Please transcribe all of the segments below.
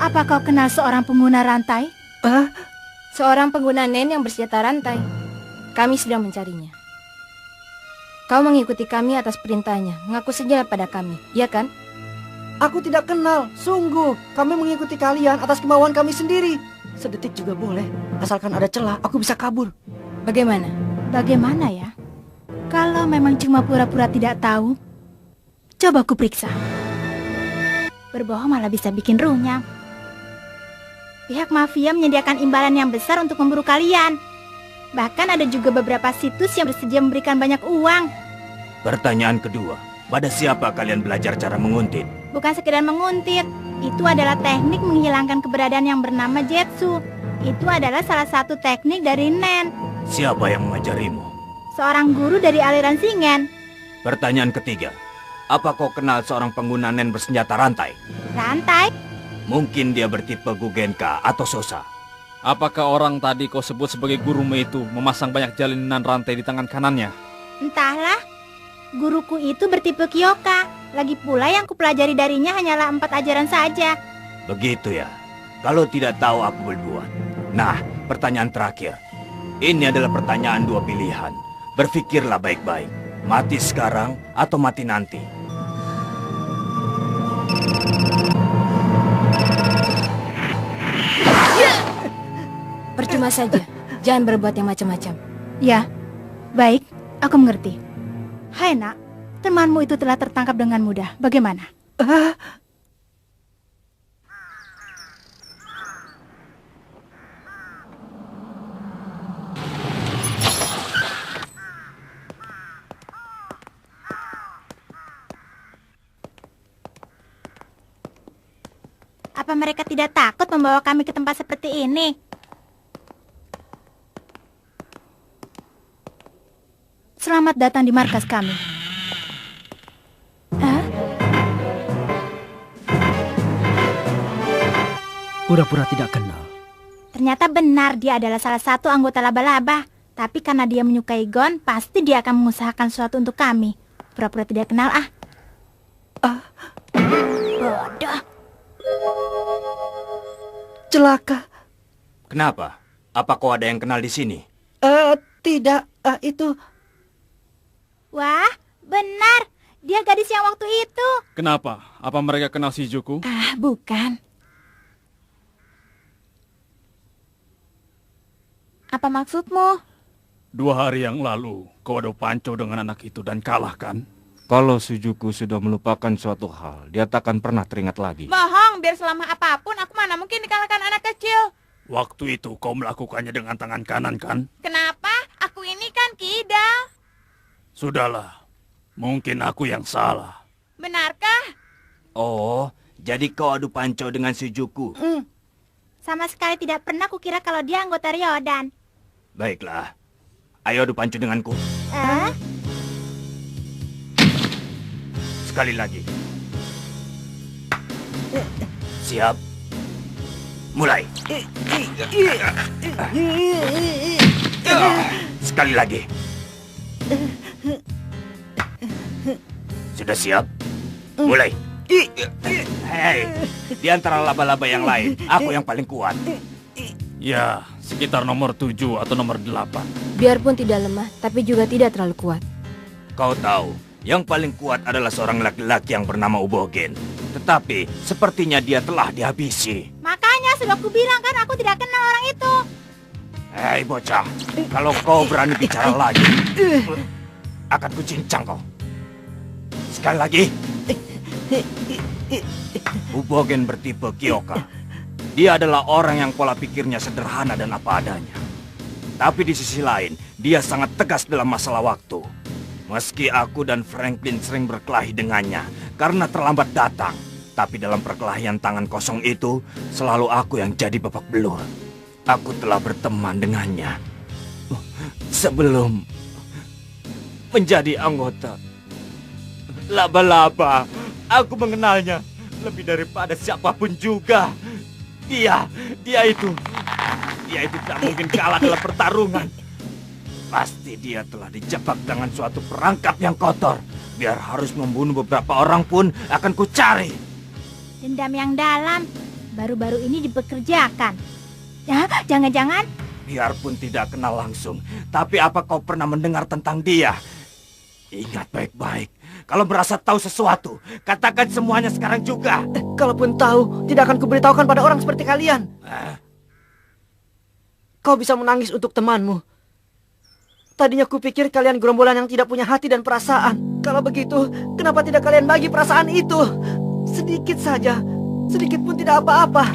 Apa kau kenal seorang pengguna rantai? Seorang pengguna nen yang bersenjata rantai. Kami sedang mencarinya. Kau mengikuti kami atas perintahnya, mengaku saja pada kami, iya kan? Aku tidak kenal, sungguh. Kami mengikuti kalian atas kemauan kami sendiri. Sedetik juga boleh, asalkan ada celah, aku bisa kabur. Bagaimana? Bagaimana ya? Kalau memang cuma pura-pura tidak tahu, coba ku periksa. Berbohong malah bisa bikin runyam. Pihak mafia menyediakan imbalan yang besar untuk memburu kalian. Bahkan ada juga beberapa situs yang bersedia memberikan banyak uang. Pertanyaan kedua, pada siapa kalian belajar cara menguntit? Bukan sekedar menguntit, itu adalah teknik menghilangkan keberadaan yang bernama Jetsu. Itu adalah salah satu teknik dari Nen. Siapa yang mengajarimu? Seorang guru dari aliran Shingen. Pertanyaan ketiga, apa kau kenal seorang pengguna Nen bersenjata rantai? Rantai? Mungkin dia bertipe Gugenka atau Sosa. Apakah orang tadi kau sebut sebagai gurumu itu memasang banyak jalinan rantai di tangan kanannya? Entahlah. Guruku itu bertipe Kyoka. Lagi pula yang kupelajari darinya hanyalah 4 ajaran saja. Begitu ya. Kalau tidak tahu aku berbuat. Nah, pertanyaan terakhir. Ini adalah pertanyaan 2 pilihan. Berpikirlah baik-baik. Mati sekarang atau mati nanti? Percuma saja. Jangan berbuat yang macam-macam. Ya, baik. Aku mengerti. Hai nak, temanmu itu telah tertangkap dengan mudah. Bagaimana? Apa mereka tidak takut membawa kami ke tempat seperti ini? Selamat datang di markas kami. Pura-pura tidak kenal. Ternyata benar dia adalah salah satu anggota laba-laba. Tapi karena dia menyukai Gon, pasti dia akan mengusahakan sesuatu untuk kami. Pura-pura tidak kenal Bodoh. Celaka. Kenapa? Apa kau ada yang kenal di sini? Tidak, itu... Wah, benar. Dia gadis yang waktu itu. Kenapa? Apa mereka kenal Shizuku? Bukan. Apa maksudmu? 2 hari yang lalu, kau adu panco dengan anak itu dan kalah kan? Kalau Shizuku sudah melupakan suatu hal, dia takkan pernah teringat lagi. Bohong, biar selama apapun aku mana mungkin dikalahkan anak kecil. Waktu itu kau melakukannya dengan tangan kanan kan? Kenapa? Aku ini kan kidal. Sudahlah, mungkin aku yang salah. Benarkah? Oh, jadi kau adu panco dengan Shizuku? Sama sekali tidak pernah kukira kalau dia anggota Ryodan. Baiklah, ayo adu panco denganku. Sekali lagi. Siap. Mulai. Sekali lagi. Sudah siap? Mulai. Hei, di antara laba-laba yang lain, aku yang paling kuat. Ya, sekitar nomor 7 atau nomor 8. Biarpun tidak lemah, tapi juga tidak terlalu kuat. Kau tahu, yang paling kuat adalah seorang laki-laki yang bernama Ubogen. Tetapi, sepertinya dia telah dihabisi. Makanya sudah aku bilang kan aku tidak kenal orang itu. Hei bocah, kalau kau berani bicara lagi, akan kucincang kau. Sekali lagi. Ubogen bertipe Kyoka. Dia adalah orang yang pola pikirnya sederhana dan apa adanya. Tapi di sisi lain, dia sangat tegas dalam masalah waktu. Meski aku dan Franklin sering berkelahi dengannya karena terlambat datang, tapi dalam perkelahian tangan kosong itu, selalu aku yang jadi babak belur. Aku telah berteman dengannya sebelum menjadi anggota laba-laba. Aku mengenalnya lebih daripada siapapun juga. Dia itu tidak mungkin kalah dalam pertarungan. Pasti dia telah dijebak dengan suatu perangkap yang kotor. Biar harus membunuh beberapa orang pun akan kucari. Dendam yang dalam. baru-baru ini dipekerjakan. Ya, jangan-jangan Biarpun tidak kenal langsung, tapi apa kau pernah mendengar tentang dia? Ingat baik-baik, kalau merasa tahu sesuatu, katakan semuanya sekarang juga. Kalaupun tahu, tidak akan kuberitahukan pada orang seperti kalian. Kau bisa menangis untuk temanmu. Tadinya kupikir kalian gerombolan yang tidak punya hati dan perasaan. Kalau begitu, kenapa tidak kalian bagi perasaan itu? Sedikit saja, sedikit pun tidak apa-apa.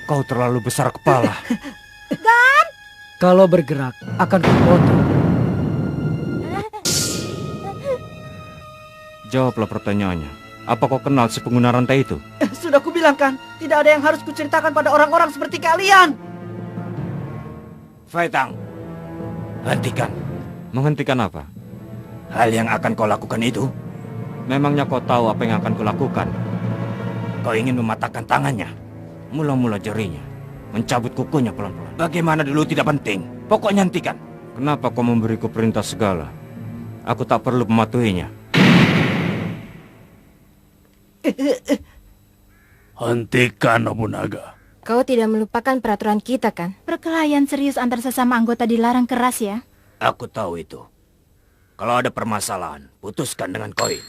Kau terlalu besar kepala. Kalau bergerak, akan kupotong. Jawablah pertanyaannya. Apa kau kenal si pengguna rantai itu? Sudah kubilangkan, tidak ada yang harus kuceritakan pada orang-orang seperti kalian. Faitang, hentikan. Menghentikan apa? Hal yang akan kau lakukan itu? Memangnya kau tahu apa yang akan kulakukan? Kau ingin mematahkan tangannya, mula-mula jarinya, mencabut kukunya pelan-pelan. Bagaimana dulu tidak penting, pokoknya hentikan. Kenapa kau memberiku perintah segala? Aku tak perlu mematuhinya. Hentikan, Nobunaga. Kau tidak melupakan peraturan kita, kan? perkelahian serius antar sesama anggota dilarang keras ya. Aku tahu itu. Kalau ada permasalahan, putuskan dengan koin.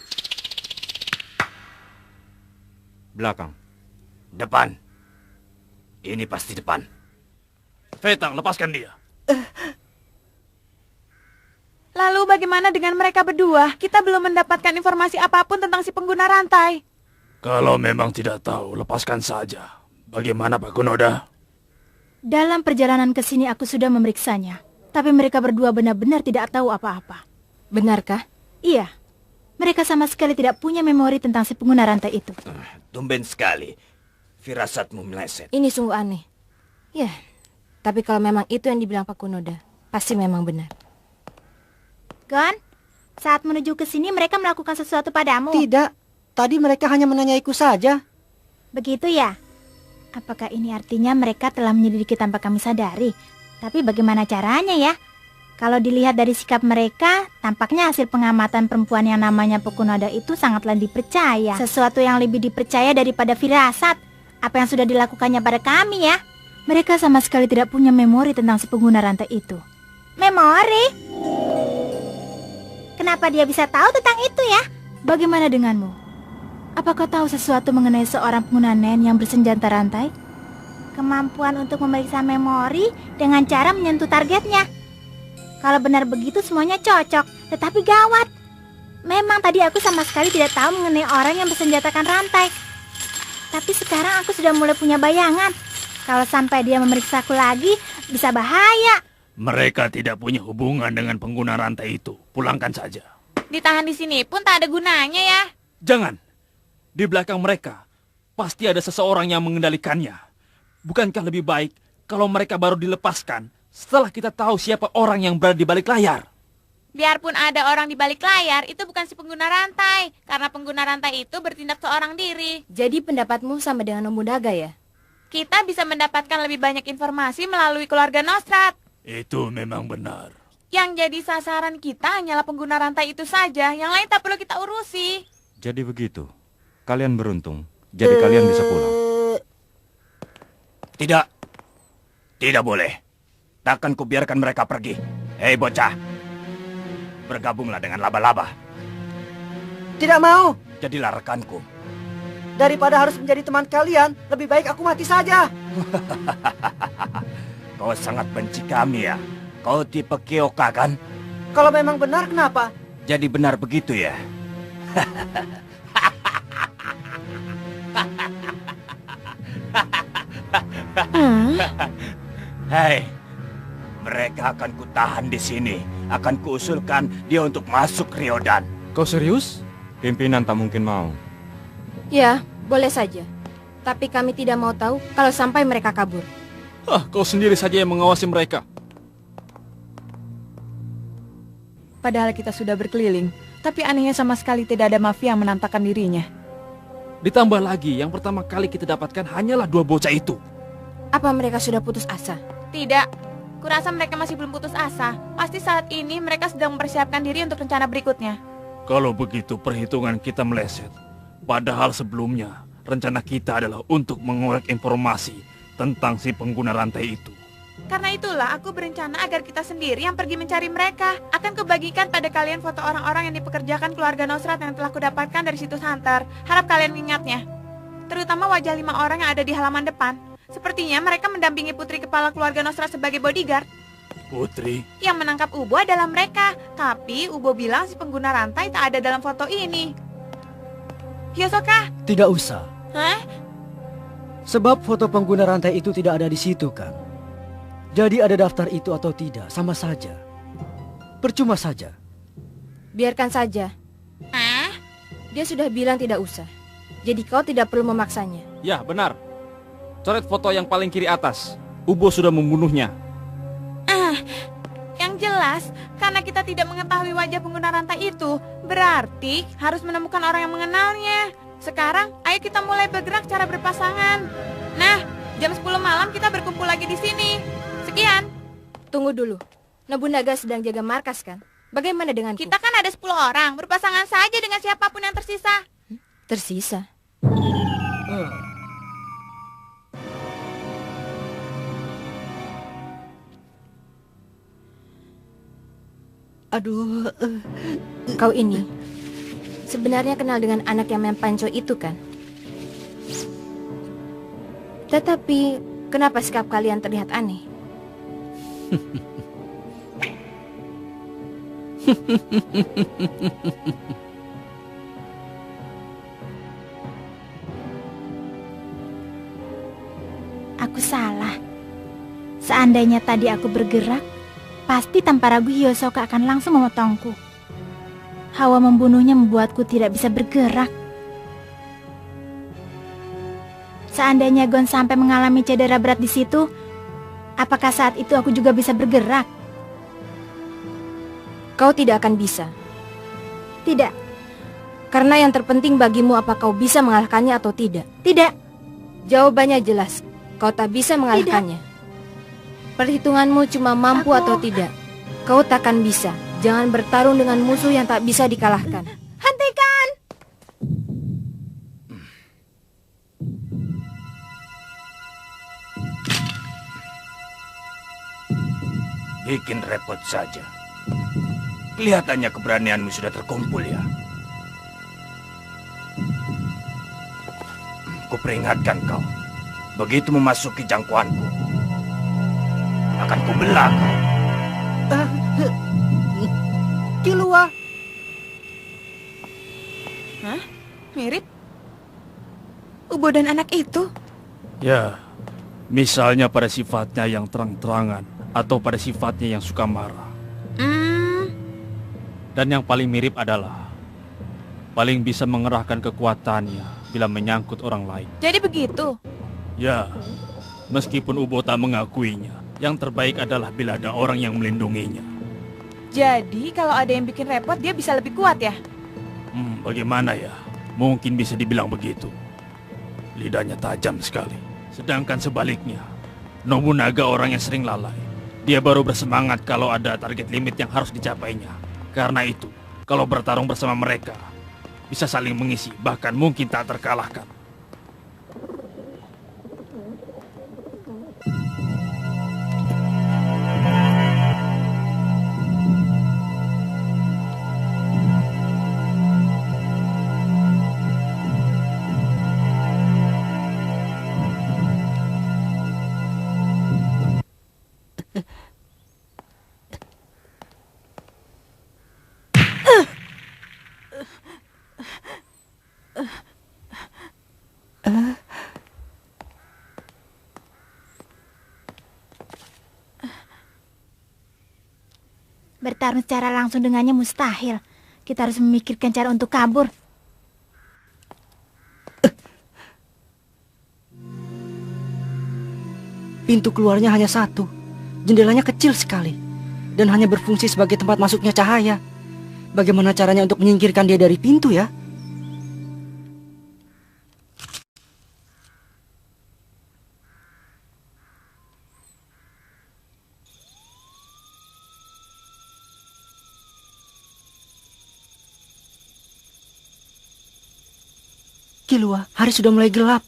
Belakang. Depan. Ini pasti depan. Faitang, lepaskan dia. Lalu bagaimana dengan mereka berdua? Kita belum mendapatkan informasi apapun tentang si pengguna rantai. Kalau memang tidak tahu, lepaskan saja. Bagaimana Pak Kunoda? Dalam perjalanan ke sini aku sudah memeriksanya. Tapi mereka berdua benar-benar tidak tahu apa-apa. Benarkah? Iya. Mereka sama sekali tidak punya memori tentang si pengguna rantai itu. Tumben sekali. Firasatmu meleset. Ini sungguh aneh. Ya, tapi kalau memang itu yang dibilang Pak Kunoda, pasti memang benar. Gon, saat menuju ke sini mereka melakukan sesuatu padamu. Tidak, tadi mereka hanya menanyaiku saja. Begitu ya? Apakah ini artinya mereka telah menyelidiki tanpa kami sadari? Tapi bagaimana caranya ya? Kalau dilihat dari sikap mereka, tampaknya hasil pengamatan perempuan yang namanya Pokunoda itu sangatlah dipercaya. Sesuatu yang lebih dipercaya daripada firasat. Apa yang sudah dilakukannya pada kami ya? Mereka sama sekali tidak punya memori tentang si pengguna rantai itu. Memori? Kenapa dia bisa tahu tentang itu ya? Bagaimana denganmu? Apa kau tahu sesuatu mengenai seorang pengguna nen yang bersenjata rantai? Kemampuan untuk memeriksa memori dengan cara menyentuh targetnya. Kalau benar begitu semuanya cocok, tetapi gawat. Memang tadi aku sama sekali tidak tahu mengenai orang yang bersenjatakan rantai. Tapi sekarang aku sudah mulai punya bayangan. Kalau sampai dia memeriksaku lagi, bisa bahaya. Mereka tidak punya hubungan dengan pengguna rantai itu. Pulangkan saja. Ditahan di sini pun tak ada gunanya ya. Jangan. Di belakang mereka, pasti ada seseorang yang mengendalikannya. Bukankah lebih baik kalau mereka baru dilepaskan setelah kita tahu siapa orang yang berada di balik layar? Biarpun ada orang di balik layar, itu bukan si pengguna rantai. Karena pengguna rantai itu bertindak seorang diri. Jadi pendapatmu sama dengan Nobunaga ya? Kita bisa mendapatkan lebih banyak informasi melalui keluarga Nostrat. Itu memang benar. Yang jadi sasaran kita hanyalah pengguna rantai itu saja. Yang lain tak perlu kita urusi. Jadi begitu. Kalian beruntung. Jadi kalian bisa pulang. Tidak. Tidak boleh. Takkan kubiarkan mereka pergi. Hei bocah. Bergabunglah dengan laba-laba. Tidak mau. Jadilah rekanku. Daripada harus menjadi teman kalian, lebih baik aku mati saja. Kau sangat benci kami ya. Kau tipe Kyoka kan? Kalau memang benar, kenapa? Jadi benar begitu ya? Hei, mereka akan kutahan di sini. Akan kuusulkan dia untuk masuk Ryodan. Kau serius? Pimpinan tak mungkin mau. Ya, boleh saja. Tapi kami tidak mau tahu kalau sampai mereka kabur. Kau sendiri saja yang mengawasi mereka. Padahal kita sudah berkeliling. Tapi anehnya sama sekali tidak ada mafia yang menantakan dirinya. Ditambah lagi, yang pertama kali kita dapatkan hanyalah 2 bocah itu. Apa mereka sudah putus asa? Tidak. Kurasa mereka masih belum putus asa. Pasti saat ini mereka sedang mempersiapkan diri untuk rencana berikutnya. Kalau begitu perhitungan kita meleset. Padahal sebelumnya rencana kita adalah untuk mengorek informasi tentang si pengguna rantai itu. Karena itulah aku berencana agar kita sendiri yang pergi mencari mereka. Akan kubagikan pada kalian foto orang-orang yang dipekerjakan keluarga Nosrat yang telah kudapatkan dari situs Hunter. Harap kalian ingatnya. Terutama wajah 5 orang yang ada di halaman depan. Sepertinya mereka mendampingi putri kepala keluarga Nosrat sebagai bodyguard. Putri? Yang menangkap Ubo adalah mereka. Tapi Ubo bilang si pengguna rantai tak ada dalam foto ini. Hyosoka? Tidak usah. Hah? Sebab foto pengguna rantai itu tidak ada di situ kan. Jadi ada daftar itu atau tidak, sama saja. Percuma saja. Biarkan saja. Hah? Dia sudah bilang tidak usah. Jadi kau tidak perlu memaksanya. Ya, benar. Coret foto yang paling kiri atas. Ubo sudah membunuhnya. Yang jelas, karena kita tidak mengetahui wajah pengguna rantai itu, berarti harus menemukan orang yang mengenalnya. Sekarang, ayo kita mulai bergerak secara berpasangan. Nah, jam 10 malam kita berkumpul lagi di sini. Sekian. Tunggu dulu. Nobunaga sedang jaga markas kan? Bagaimana denganku? Kita kan ada 10 orang, berpasangan saja dengan siapapun yang tersisa. Tersisa. Aduh. Kau ini sebenarnya kenal dengan anak yang mempanco itu kan? Tetapi kenapa sikap kalian terlihat aneh? Aku salah. Seandainya tadi aku bergerak, pasti tanpa ragu Hyosoka akan langsung memotongku. Hawa membunuhnya membuatku tidak bisa bergerak. Seandainya Gon sampai mengalami cedera berat di situ, apakah saat itu aku juga bisa bergerak? Kau tidak akan bisa. Tidak, Karena yang terpenting bagimu apa kau bisa mengalahkannya atau tidak. tidak. Jawabannya jelas. Kau tak bisa mengalahkannya. Perhitunganmu cuma mampu atau tidak. Kau takkan bisa. Jangan bertarung dengan musuh yang tak bisa dikalahkan. Hentikan! Bikin repot saja. Kelihatannya keberanianmu sudah terkumpul ya. Kuperingatkan kau. Begitu memasuki jangkauanku, akan kubelah kau. Killua. Hah? Mirip? Ubo dan anak itu? Ya, misalnya pada sifatnya yang terang-terangan atau pada sifatnya yang suka marah. Dan yang paling mirip adalah paling bisa mengerahkan kekuatannya bila menyangkut orang lain. Jadi begitu? Ya, meskipun Ubo tak mengakuinya, yang terbaik adalah bila ada orang yang melindunginya. Jadi kalau ada yang bikin repot dia bisa lebih kuat ya? Bagaimana ya? Mungkin bisa dibilang begitu. Lidahnya tajam sekali. Sedangkan sebaliknya, Nobunaga orang yang sering lalai. Dia baru bersemangat kalau ada target limit yang harus dicapainya. Karena itu, kalau bertarung bersama mereka, bisa saling mengisi, bahkan mungkin tak terkalahkan. Bertarung secara langsung dengannya mustahil. Kita harus memikirkan cara untuk kabur. Pintu keluarnya hanya satu. Jendelanya kecil sekali. Dan hanya berfungsi sebagai tempat masuknya cahaya. Bagaimana caranya untuk menyingkirkan dia dari pintu ya? Kilua, hari sudah mulai gelap.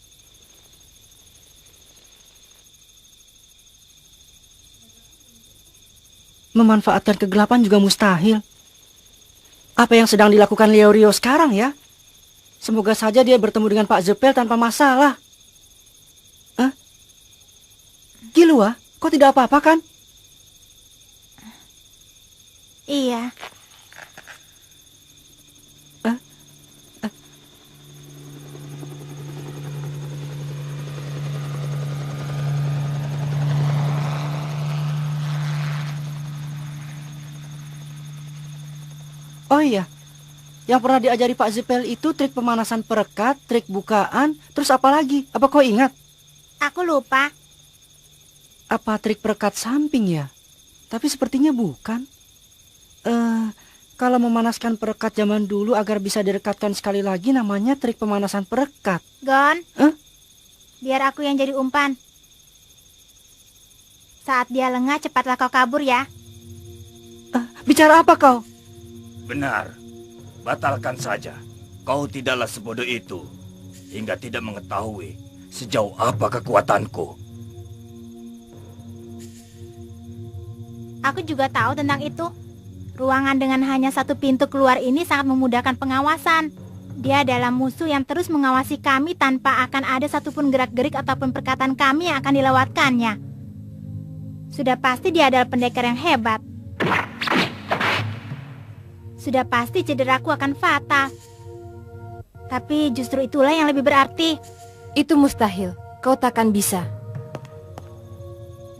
Memanfaatkan kegelapan juga mustahil. Apa yang sedang dilakukan Leorio sekarang ya? Semoga saja dia bertemu dengan Pak Zepel tanpa masalah. Kilua, kau tidak apa-apa kan? Iya. Oh iya, yang pernah diajari Pak Zepel itu trik pemanasan perekat, trik bukaan, terus apa lagi? Apa kau ingat? Aku lupa. Apa trik perekat samping ya? Tapi sepertinya bukan. Kalau memanaskan perekat zaman dulu agar bisa direkatkan sekali lagi namanya trik pemanasan perekat. Gon, biar aku yang jadi umpan. Saat dia lengah, cepatlah kau kabur ya. Bicara apa kau? Benar. Batalkan saja. Kau tidaklah sebodoh itu hingga tidak mengetahui sejauh apa kekuatanku. Aku juga tahu tentang itu. Ruangan dengan hanya satu pintu keluar ini sangat memudahkan pengawasan. Dia adalah musuh yang terus mengawasi kami tanpa akan ada satupun gerak-gerik ataupun perkataan kami yang akan dilewatkannya. Sudah pasti dia adalah pendekar yang hebat. Sudah pasti cederaku akan fatal. Tapi justru itulah yang lebih berarti. Itu mustahil. Kau takkan bisa.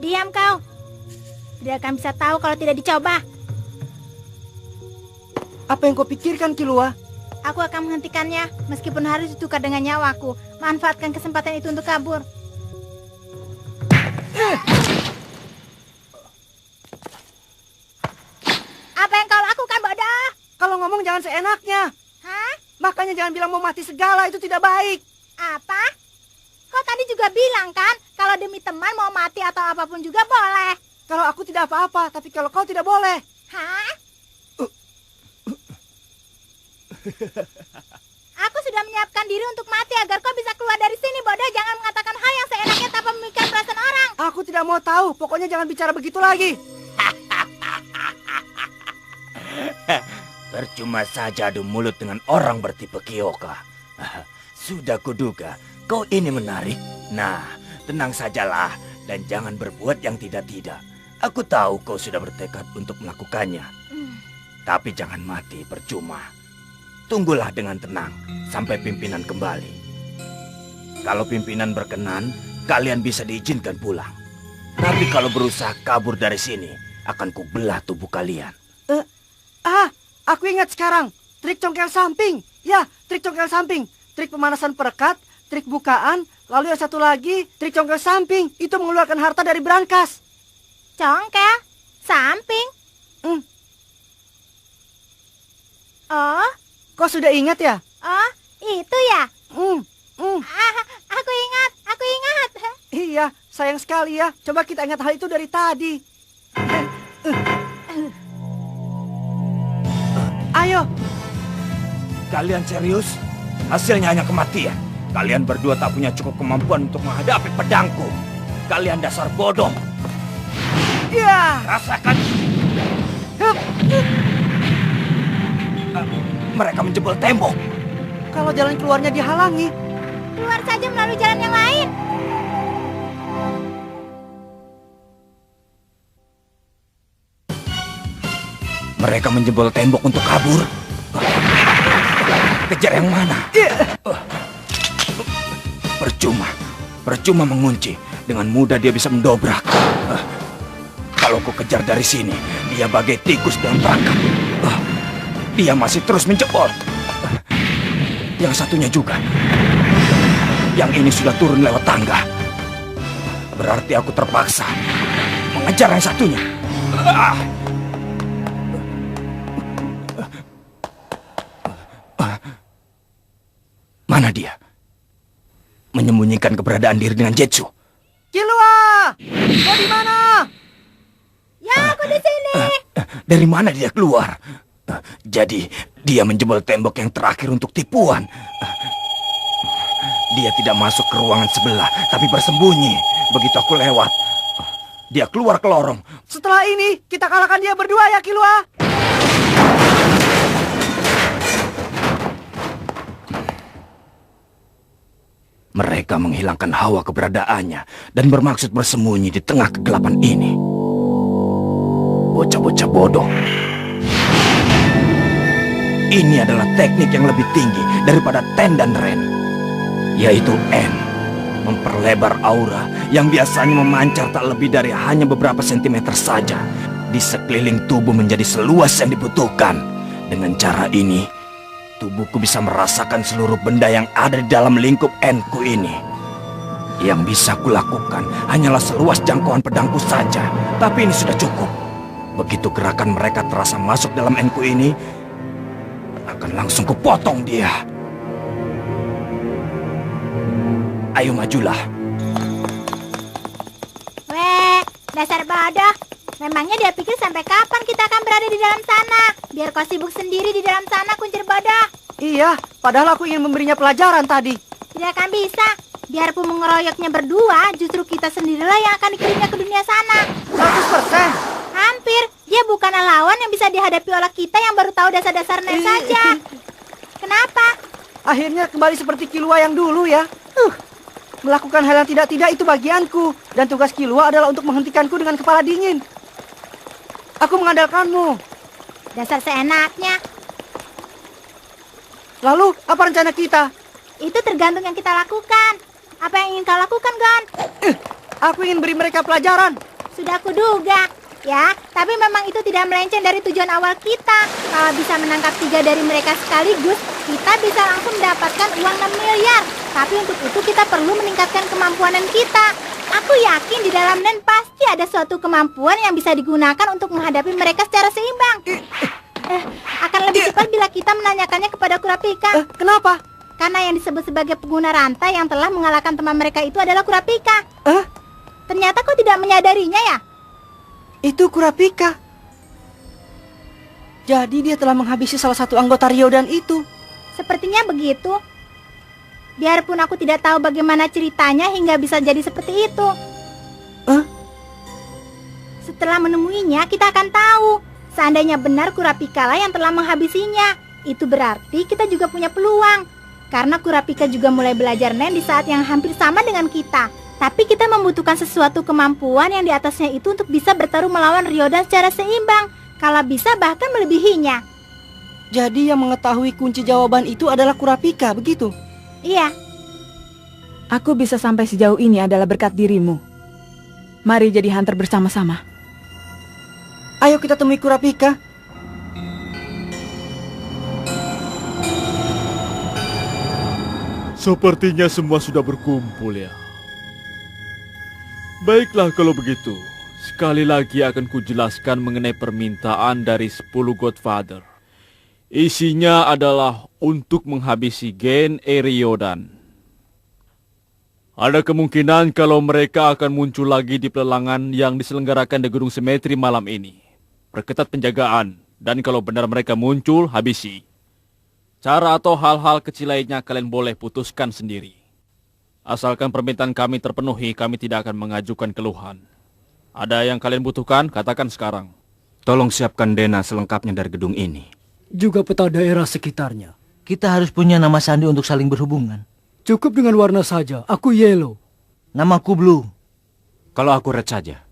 Diam kau. Tidak akan bisa tahu kalau tidak dicoba. Apa yang kau pikirkan, Kilua? Aku akan menghentikannya, meskipun harus ditukar dengan nyawaku. Manfaatkan kesempatan itu untuk kabur. Apa yang kau lakukan, bodoh? Kalau ngomong jangan seenaknya. Hah? Makanya jangan bilang mau mati segala, itu tidak baik. Apa? Kau tadi juga bilang kan, kalau demi teman mau mati atau apapun juga boleh. Kalau aku tidak apa-apa, tapi kalau kau tidak boleh. Hah? Aku sudah menyiapkan diri untuk mati agar kau bisa keluar dari sini, bodoh. Jangan mengatakan hal yang seenaknya tanpa memikirkan perasaan orang. Aku tidak mau tahu, pokoknya jangan bicara begitu lagi. Percuma saja adu mulut dengan orang bertipe Kyoka. Sudah kuduga, kau ini menarik. Nah, tenang sajalah dan jangan berbuat yang tidak-tidak. Aku tahu kau sudah bertekad untuk melakukannya. Tapi jangan mati percuma. Tunggulah dengan tenang sampai pimpinan kembali. Kalau pimpinan berkenan, kalian bisa diizinkan pulang. Tapi kalau berusaha kabur dari sini, akan kubelah tubuh kalian. Aku ingat sekarang. Trik congkel samping. Ya, trik congkel samping. Trik pemanasan perekat, trik bukaan, lalu yang satu lagi, trik congkel samping. Itu mengeluarkan harta dari brankas. Congkel? Samping? Oh? Kau sudah ingat ya? Oh, itu ya? Aku ingat. Iya, sayang sekali ya. Coba kita ingat hal itu dari tadi. Ayo. Kalian serius? Hasilnya hanya kematian. Kalian berdua tak punya cukup kemampuan untuk menghadapi pedangku. Kalian dasar bodoh. Ya. Rasakan. Mereka menjebol tembok. Kalau jalan keluarnya dihalangi. Keluar saja melalui jalan yang lain. Mereka menjebol tembok untuk kabur. Kejar yang mana? Percuma mengunci. Dengan mudah dia bisa mendobrak. Kalau ku kejar dari sini, dia bagai tikus dalam perangkap. Dia masih terus menjebol. Yang satunya juga. Yang ini sudah turun lewat tangga. Berarti aku terpaksa mengejar yang satunya. Mana dia? Menyembunyikan keberadaan diri dengan Jetsu. Kilua! Kau di mana? Ya, aku di sini. Dari mana dia keluar? Jadi dia menjebol tembok yang terakhir untuk tipuan. Dia tidak masuk ke ruangan sebelah, tapi bersembunyi. Begitu aku lewat, dia keluar ke lorong. Setelah ini, kita kalahkan dia berdua ya, Killua. Mereka menghilangkan hawa keberadaannya dan bermaksud bersembunyi di tengah kegelapan ini. Bocah-bocah bodoh. Ini adalah teknik yang lebih tinggi daripada Ten dan Ren, yaitu N, memperlebar aura yang biasanya memancar tak lebih dari hanya beberapa sentimeter saja di sekeliling tubuh menjadi seluas yang dibutuhkan. Dengan cara ini, tubuhku bisa merasakan seluruh benda yang ada di dalam lingkup N-ku ini. Yang bisa kulakukan hanyalah seluas jangkauan pedangku saja, tapi ini sudah cukup. Begitu gerakan mereka terasa masuk dalam N-ku ini, akan langsung kupotong dia. Ayo majulah. Weh, dasar bodoh. Memangnya dia pikir sampai kapan kita akan berada di dalam sana? Biar kau sibuk sendiri di dalam sana, kuncir bodoh. Iya, padahal aku ingin memberinya pelajaran tadi. Tidak akan bisa. Biarpun mengeroyoknya berdua, justru kita sendirilah yang akan dikirimnya ke dunia sana. 100%. Hampir. Dia bukanlah lawan yang bisa dihadapi oleh kita yang baru tahu dasar-dasarnya saja. Kenapa? Akhirnya kembali seperti Killua yang dulu ya. Melakukan hal yang tidak-tidak itu bagianku. Dan tugas Killua adalah untuk menghentikanku dengan kepala dingin. Aku mengandalkanmu. Dasar seenaknya. Lalu, apa rencana kita? Itu tergantung yang kita lakukan. Apa yang ingin kau lakukan, Gon? Aku ingin beri mereka pelajaran. Sudah kuduga. Ya, tapi memang itu tidak melenceng dari tujuan awal kita. Kalau bisa menangkap 3 dari mereka sekaligus, kita bisa langsung mendapatkan uang 6 miliar. Tapi untuk itu kita perlu meningkatkan kemampuan kita. Aku yakin di dalam Nen pasti ada suatu kemampuan yang bisa digunakan untuk menghadapi mereka secara seimbang. Akan lebih cepat bila kita menanyakannya kepada Kurapika. Kenapa? Karena yang disebut sebagai pengguna rantai yang telah mengalahkan teman mereka itu adalah Kurapika. Ternyata kau tidak menyadarinya ya? Itu Kurapika. Jadi dia telah menghabisi salah satu anggota Ryodan itu. Sepertinya begitu. Biarpun aku tidak tahu bagaimana ceritanya hingga bisa jadi seperti itu. Setelah menemuinya, kita akan tahu. Seandainya benar Kurapika lah yang telah menghabisinya, itu berarti kita juga punya peluang. Karena Kurapika juga mulai belajar Nen di saat yang hampir sama dengan kita. Tapi kita membutuhkan sesuatu kemampuan yang di atasnya itu untuk bisa bertarung melawan Ryodan secara seimbang. Kalau bisa bahkan melebihinya. Jadi yang mengetahui kunci jawaban itu adalah Kurapika, begitu? Iya. Aku bisa sampai sejauh ini adalah berkat dirimu. Mari jadi hunter bersama-sama. Ayo kita temui Kurapika. Sepertinya semua sudah berkumpul ya. Baiklah kalau begitu, sekali lagi akan kujelaskan mengenai permintaan dari 10 Godfather. Isinya adalah untuk menghabisi Gen Ryodan. Ada kemungkinan kalau mereka akan muncul lagi di pelelangan yang diselenggarakan di Gunung Simetri malam ini. Perketat penjagaan, dan kalau benar mereka muncul, habisi. Cara atau hal-hal kecil lainnya kalian boleh putuskan sendiri. Asalkan permintaan kami terpenuhi, kami tidak akan mengajukan keluhan. Ada yang kalian butuhkan, katakan sekarang. Tolong siapkan Dena selengkapnya dari gedung ini. Juga peta daerah sekitarnya. Kita harus punya nama sandi untuk saling berhubungan. Cukup dengan warna saja. Aku Yellow. Namaku Blue. Kalau aku Red saja.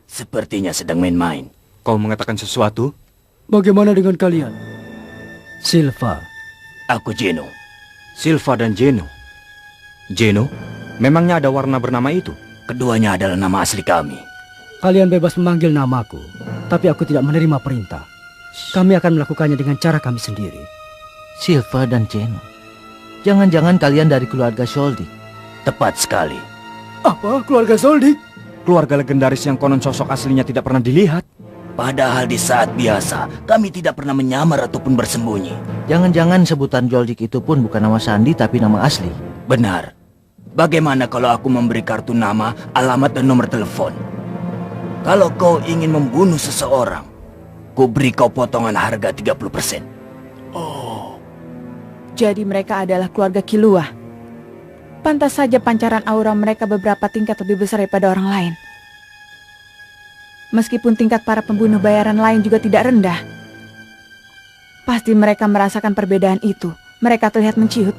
Sepertinya sedang main-main. Kau mengatakan sesuatu? Bagaimana dengan kalian? Silva. Aku Geno. Silva dan Geno. Geno? Memangnya ada warna bernama itu? Keduanya adalah nama asli kami. Kalian bebas memanggil namaku, tapi aku tidak menerima perintah. Kami akan melakukannya dengan cara kami sendiri. Silva dan Geno. Jangan-jangan kalian dari keluarga Soldik. Tepat sekali. Apa? Keluarga Soldik? Keluarga legendaris yang konon sosok aslinya tidak pernah dilihat. Padahal di saat biasa, kami tidak pernah menyamar ataupun bersembunyi. Jangan-jangan sebutan Soldik itu pun bukan nama sandi tapi nama asli. Benar. Bagaimana kalau aku memberi kartu nama, alamat dan nomor telepon? Kalau kau ingin membunuh seseorang, ku beri kau potongan harga 30%. Jadi mereka adalah keluarga Killua. Pantas saja pancaran aura mereka beberapa tingkat lebih besar daripada orang lain. Meskipun tingkat para pembunuh bayaran lain juga tidak rendah. Pasti mereka merasakan perbedaan itu. Mereka terlihat menciut.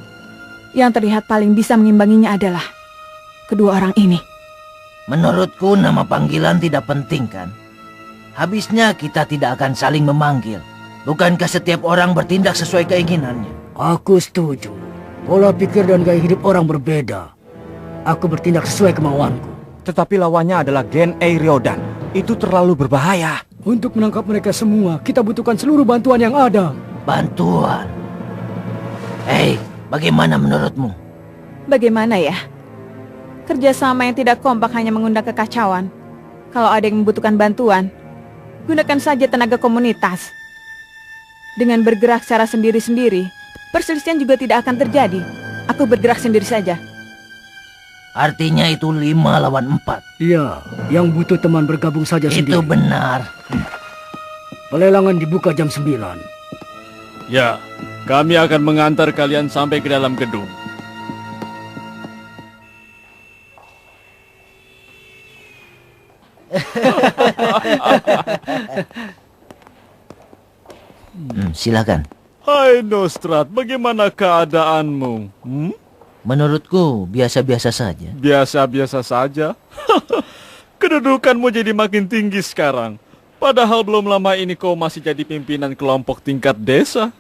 Yang terlihat paling bisa mengimbanginya adalah kedua orang ini. Menurutku nama panggilan tidak penting kan? Habisnya kita tidak akan saling memanggil. Bukankah setiap orang bertindak sesuai keinginannya? Aku setuju. Pola pikir dan gaya hidup orang berbeda. Aku bertindak sesuai kemauanku. Tetapi lawannya adalah Gen A Ryodan. Itu terlalu berbahaya. Untuk menangkap mereka semua, kita butuhkan seluruh bantuan yang ada. Bantuan? Hei, bagaimana menurutmu? Bagaimana ya? Kerjasama yang tidak kompak hanya mengundang kekacauan. Kalau ada yang membutuhkan bantuan, gunakan saja tenaga komunitas. Dengan bergerak secara sendiri-sendiri, perselisihan juga tidak akan terjadi. Aku bergerak sendiri saja. Artinya itu 5 lawan 4. Iya, yang butuh teman bergabung saja sendiri. Itu benar. Pelelangan dibuka jam 9. Ya, kami akan mengantar kalian sampai ke dalam gedung. Silakan. Hai Nostrat, bagaimana keadaanmu? Menurutku biasa-biasa saja. Biasa-biasa saja? Kedudukanmu jadi makin tinggi sekarang. Padahal belum lama ini kau masih jadi pimpinan kelompok tingkat desa.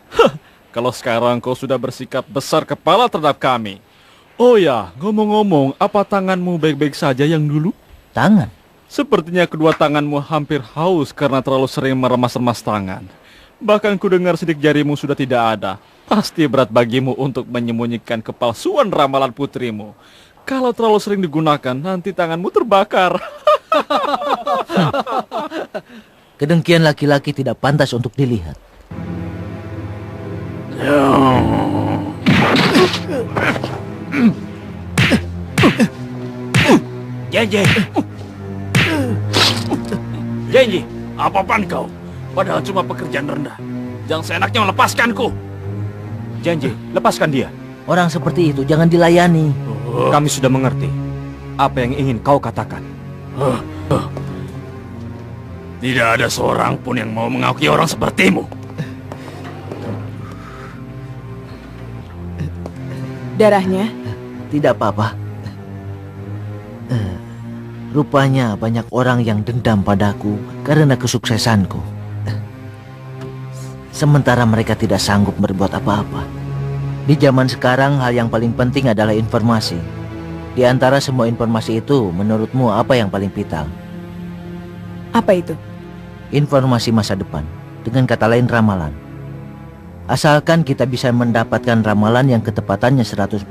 Kalau sekarang kau sudah bersikap besar kepala terhadap kami. Oh ya, ngomong-ngomong, apa tanganmu baik-baik saja yang dulu? Tangan? Sepertinya kedua tanganmu hampir haus karena terlalu sering meremas-remas tangan. Bahkan ku dengar sidik jarimu sudah tidak ada. Pasti berat bagimu untuk menyembunyikan kepalsuan ramalan putrimu. Kalau terlalu sering digunakan, nanti tanganmu terbakar. Kedengkian laki-laki tidak pantas untuk dilihat. Janji, apa-apaan kau? Padahal cuma pekerjaan rendah. Jangan seenaknya melepaskanku. Janji, lepaskan dia. Orang seperti itu jangan dilayani. Kami sudah mengerti. Apa yang ingin kau katakan? Tidak ada seorang pun yang mau mengakui orang sepertimu. Darahnya? Tidak apa-apa. Rupanya banyak orang yang dendam padaku karena kesuksesanku. Sementara mereka tidak sanggup berbuat apa-apa. Di zaman sekarang hal yang paling penting adalah informasi. Di antara semua informasi itu, menurutmu apa yang paling vital? Apa itu? Informasi masa depan. Dengan kata lain ramalan. Asalkan kita bisa mendapatkan ramalan yang ketepatannya 100%,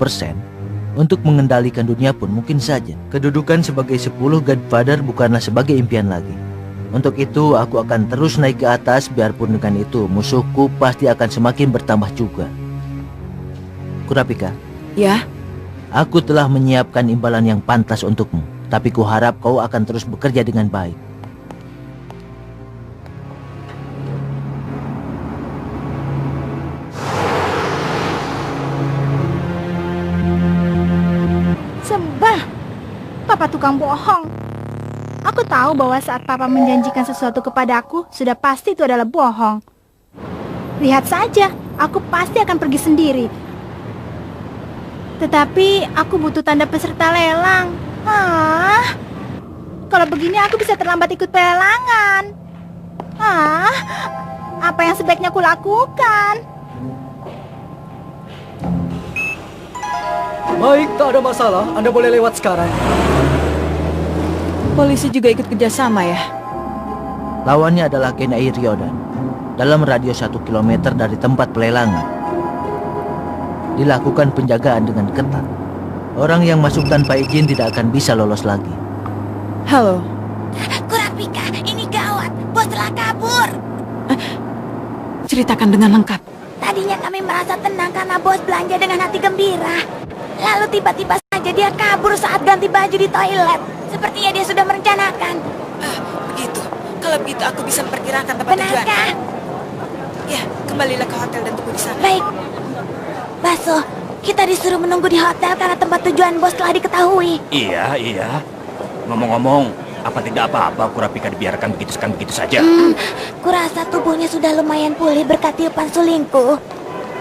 untuk mengendalikan dunia pun mungkin saja. Kedudukan sebagai 10 Godfather bukanlah sebagai impian lagi. Untuk itu aku akan terus naik ke atas, biarpun dengan itu musuhku pasti akan semakin bertambah juga. Kurapika? Ya? Aku telah menyiapkan imbalan yang pantas untukmu, tapi kuharap kau akan terus bekerja dengan baik. Sembah, Papa tukang bohong. Aku tahu bahwa saat Papa menjanjikan sesuatu kepadaku, sudah pasti itu adalah bohong. Lihat saja, aku pasti akan pergi sendiri. Tetapi aku butuh tanda peserta lelang. Kalau begini aku bisa terlambat ikut pelelangan. Apa yang sebaiknya aku lakukan? Baik, tak ada masalah. Anda boleh lewat sekarang. Polisi juga ikut kerjasama ya? Lawannya adalah Gen A Ryodan. Dalam radius 1 km dari tempat pelelangan. Dilakukan penjagaan dengan ketat. Orang yang masuk tanpa izin tidak akan bisa lolos lagi. Halo. Kurapika, ini gawat. Bos telah kabur. Ceritakan dengan lengkap. Tadinya kami merasa tenang karena bos belanja dengan hati gembira. Lalu tiba-tiba saja dia kabur saat ganti baju di toilet. Sepertinya dia sudah merencanakan. Begitu. Kalau begitu aku bisa memperkirakan tempat tujuan. Benarkah? Ya, kembalilah ke hotel dan tunggu di sana. Baik. Baso, Kita disuruh menunggu di hotel karena tempat tujuan bos telah diketahui. Iya. Ngomong-ngomong, apa tidak apa-apa Kurapika dibiarkan begitu saja? Kurasa tubuhnya sudah lumayan pulih berkat tiupan sulingku.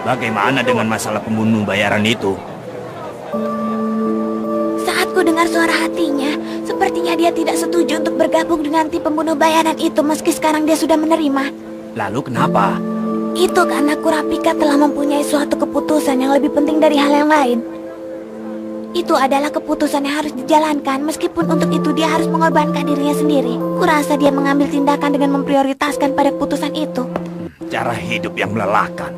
Bagaimana dengan masalah pembunuh bayaran itu? Saat ku dengar suara hatinya, sepertinya dia tidak setuju untuk bergabung dengan tim pembunuh bayaran itu meski sekarang dia sudah menerima. Lalu kenapa? Itu karena Kurapika telah mempunyai suatu keputusan yang lebih penting dari hal yang lain. Itu adalah keputusan yang harus dijalankan, meskipun untuk itu dia harus mengorbankan dirinya sendiri. Kurasa dia mengambil tindakan dengan memprioritaskan pada keputusan itu. Cara hidup yang melelahkan.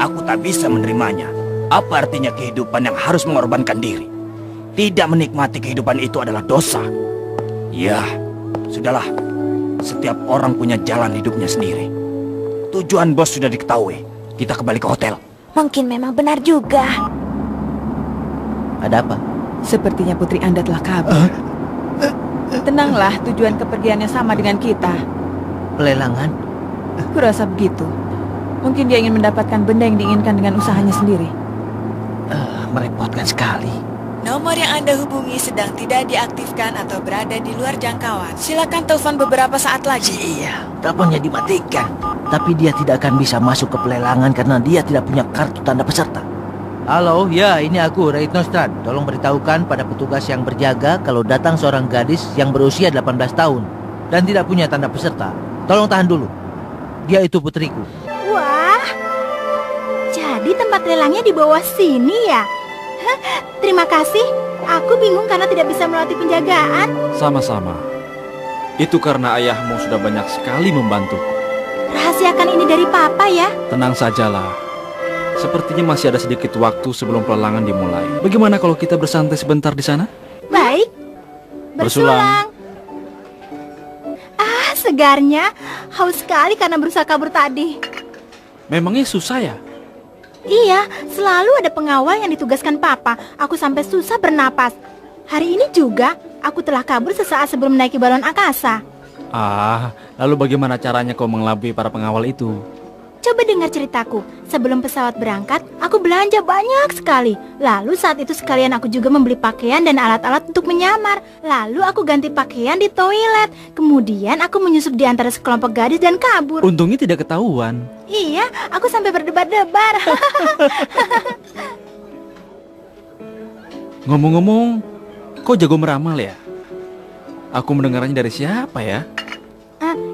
Aku tak bisa menerimanya. Apa artinya kehidupan yang harus mengorbankan diri? Tidak menikmati kehidupan itu adalah dosa. Ya, sudahlah. Setiap orang punya jalan hidupnya sendiri. Tujuan bos sudah diketahui. Kita kembali ke hotel. Mungkin memang benar juga. Ada apa? Sepertinya putri Anda telah kabur. Tenanglah, tujuan kepergiannya sama dengan kita. Pelelangan? Kurasa begitu. Mungkin dia ingin mendapatkan benda yang diinginkan dengan usahanya sendiri. Merepotkan sekali. Nomor yang Anda hubungi sedang tidak diaktifkan atau berada di luar jangkauan. Silakan telepon beberapa saat lagi. Iya, teleponnya dimatikan. Tapi dia tidak akan bisa masuk ke pelelangan karena dia tidak punya kartu tanda peserta. Halo, ya ini aku, Retno Strad. Tolong beritahukan pada petugas yang berjaga kalau datang seorang gadis yang berusia 18 tahun dan tidak punya tanda peserta. Tolong tahan dulu. Dia itu putriku. Wah, jadi tempat lelangnya di bawah sini ya? Hah, terima kasih. Aku bingung karena tidak bisa melatih penjagaan. Sama-sama. Itu karena ayahmu sudah banyak sekali membantuku. Rahasiakan ini dari papa ya. Tenang sajalah. Sepertinya masih ada sedikit waktu sebelum pelelangan dimulai. Bagaimana kalau kita bersantai sebentar di sana? Baik. Bersulang. Ah, segarnya. Haus sekali karena berusaha kabur tadi. Memangnya susah ya? Iya, selalu ada pengawal yang ditugaskan papa. Aku sampai susah bernapas. Hari ini juga, aku telah kabur sesaat sebelum menaiki balon angkasa. Lalu bagaimana caranya kau mengelabui para pengawal itu? Coba dengar ceritaku. Sebelum pesawat berangkat, aku belanja banyak sekali. Lalu saat itu sekalian aku juga membeli pakaian dan alat-alat untuk menyamar. Lalu aku ganti pakaian di toilet. Kemudian aku menyusup di antara sekelompok gadis dan kabur. Untungnya tidak ketahuan. Iya, aku sampai berdebar-debar. Ngomong-ngomong, kau jago meramal ya? Aku mendengarnya dari siapa ya?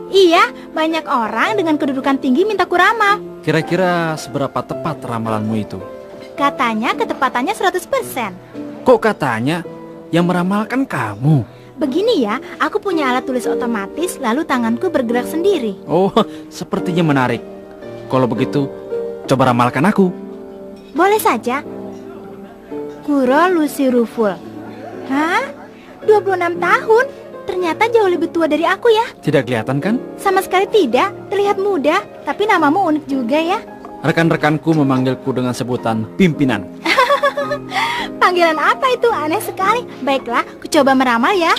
Iya, banyak orang dengan kedudukan tinggi minta kuramal. Kira-kira seberapa tepat ramalanmu itu? Katanya ketepatannya 100%. Kok katanya? Yang meramalkan kamu? Begini ya, aku punya alat tulis otomatis, lalu tanganku bergerak sendiri. Oh, sepertinya menarik. Kalau begitu, coba ramalkan aku. Boleh saja. Kuro Lucy Ruful. Hah? 26 tahun? Ternyata jauh lebih tua dari aku ya. Tidak kelihatan kan? Sama sekali tidak, terlihat muda. Tapi namamu unik juga ya. Rekan-rekanku memanggilku dengan sebutan pimpinan. Panggilan apa itu? Aneh sekali. Baiklah, ku coba meramal ya.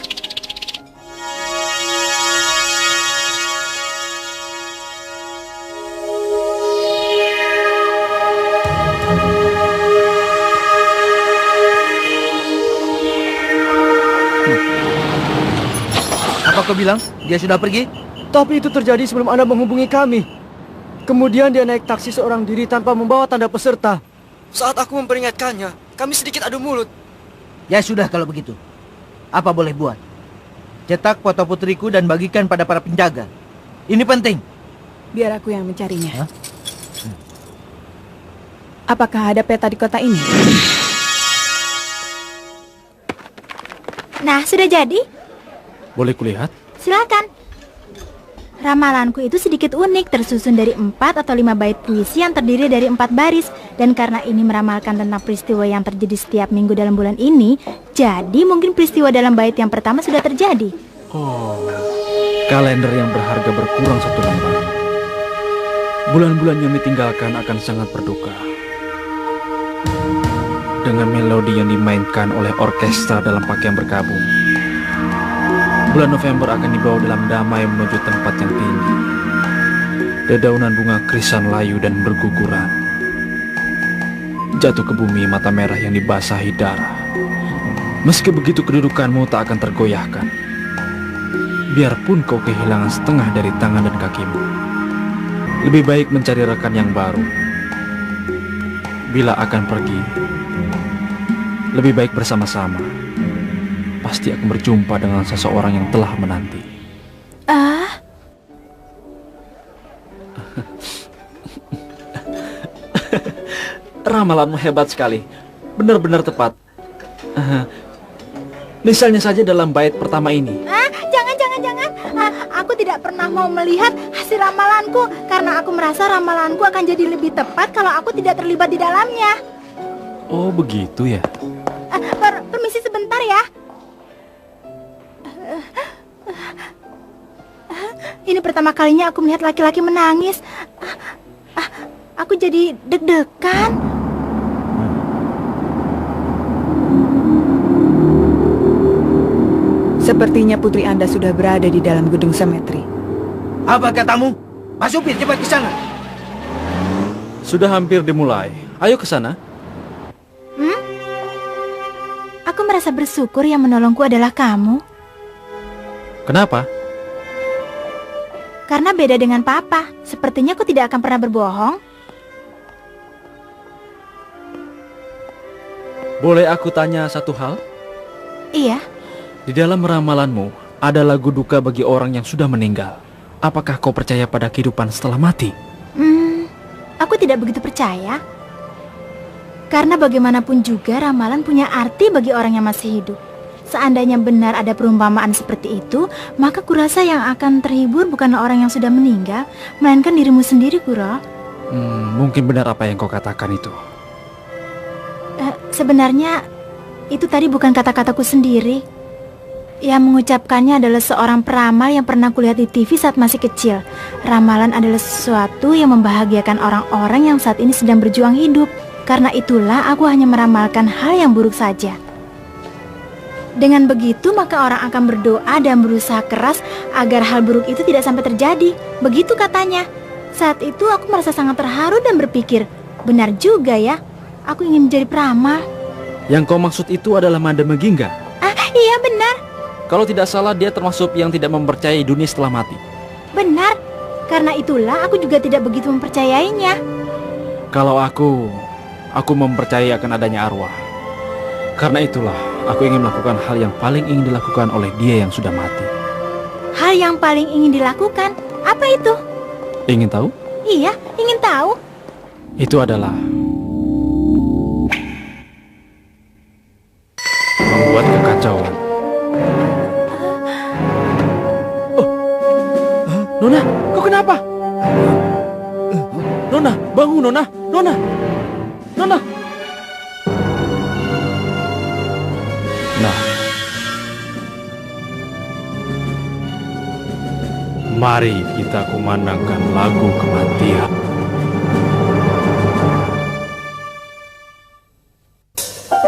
Apa kau bilang? Dia sudah pergi? Tapi itu terjadi sebelum Anda menghubungi kami. Kemudian dia naik taksi seorang diri tanpa membawa tanda peserta. Saat aku memperingatkannya, kami sedikit adu mulut. Ya sudah kalau begitu. Apa boleh buat? Cetak foto putriku dan bagikan pada para penjaga. Ini penting. Biar aku yang mencarinya. Apakah ada peta di kota ini? Nah, sudah jadi? Boleh kulihat? Silakan. Ramalanku itu sedikit unik, tersusun dari 4 atau 5 bait puisi yang terdiri dari 4 baris. Dan karena ini meramalkan tentang peristiwa yang terjadi setiap minggu dalam bulan ini, jadi mungkin peristiwa dalam bait yang pertama sudah terjadi. Oh, kalender yang berharga berkurang 1 lembar. Bulan-bulan yang ditinggalkan akan sangat berduka. Dengan melodi yang dimainkan oleh orkestra dalam pakaian berkabung, bulan November akan dibawa dalam damai menuju tempat yang tinggi. Dedaunan bunga krisan layu dan berguguran. jatuh ke bumi mata merah yang dibasahi darah. Meski begitu kedudukanmu tak akan tergoyahkan. Biarpun kau kehilangan setengah dari tangan dan kakimu, lebih baik mencari rekan yang baru. Bila akan pergi, lebih baik bersama-sama. Pasti akan berjumpa dengan seseorang yang telah menanti. Ramalanmu hebat sekali. Benar-benar tepat. Misalnya saja dalam bait pertama ini. Jangan. Aku tidak pernah mau melihat hasil ramalanku karena aku merasa ramalanku akan jadi lebih tepat kalau aku tidak terlibat di dalamnya. Oh, begitu ya. Permisi sebentar ya. Ini pertama kalinya aku melihat laki-laki menangis. Aku jadi deg-degan. Sepertinya putri Anda sudah berada di dalam gedung semetri. Apa katamu? Pak Supir, cepat ke sana. Sudah hampir dimulai. Ayo ke sana. Aku merasa bersyukur yang menolongku adalah kamu. Kenapa? Karena beda dengan Papa. Sepertinya aku tidak akan pernah berbohong. Boleh aku tanya satu hal? Iya. Di dalam ramalanmu ada lagu duka bagi orang yang sudah meninggal. Apakah kau percaya pada kehidupan setelah mati? Aku tidak begitu percaya. Karena bagaimanapun juga ramalan punya arti bagi orang yang masih hidup. Seandainya benar ada perumpamaan seperti itu, maka kurasa yang akan terhibur bukanlah orang yang sudah meninggal, melainkan dirimu sendiri, Kuro. Mungkin benar apa yang kau katakan itu. Sebenarnya itu tadi bukan kata-kataku sendiri. Yang mengucapkannya adalah seorang peramal yang pernah kulihat di TV saat masih kecil. Ramalan adalah sesuatu yang membahagiakan orang-orang yang saat ini sedang berjuang hidup. Karena itulah aku hanya meramalkan hal yang buruk saja. Dengan begitu maka orang akan berdoa dan berusaha keras agar hal buruk itu tidak sampai terjadi. Begitu katanya. Saat itu aku merasa sangat terharu dan berpikir, benar juga ya, aku ingin menjadi peramal. Yang kau maksud itu adalah Madame Gingga? Iya benar. Kalau tidak salah dia termasuk yang tidak mempercayai dunia setelah mati. Benar. Karena itulah aku juga tidak begitu mempercayainya. Kalau aku mempercayai akan adanya arwah. Karena itulah aku ingin melakukan hal yang paling ingin dilakukan oleh dia yang sudah mati. Hal yang paling ingin dilakukan? Apa itu? Ingin tahu? Iya, ingin tahu. Itu adalah membuat kekacauan. Nona, kau kenapa? Nona, bangun Nona. Nona. Nah, mari kita kumandangkan lagu kematian.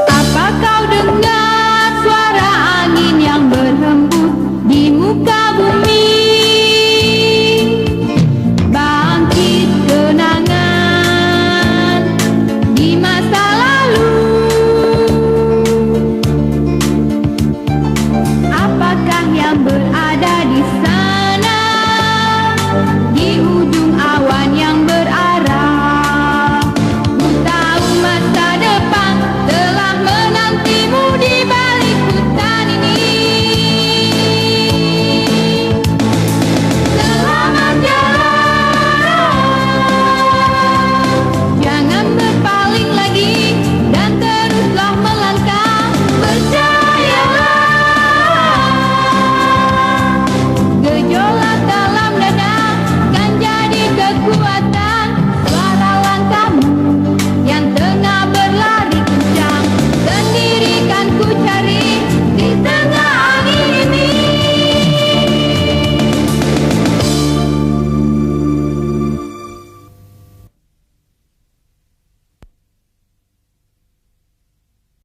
Apa kau dengar suara angin yang berhembus di muka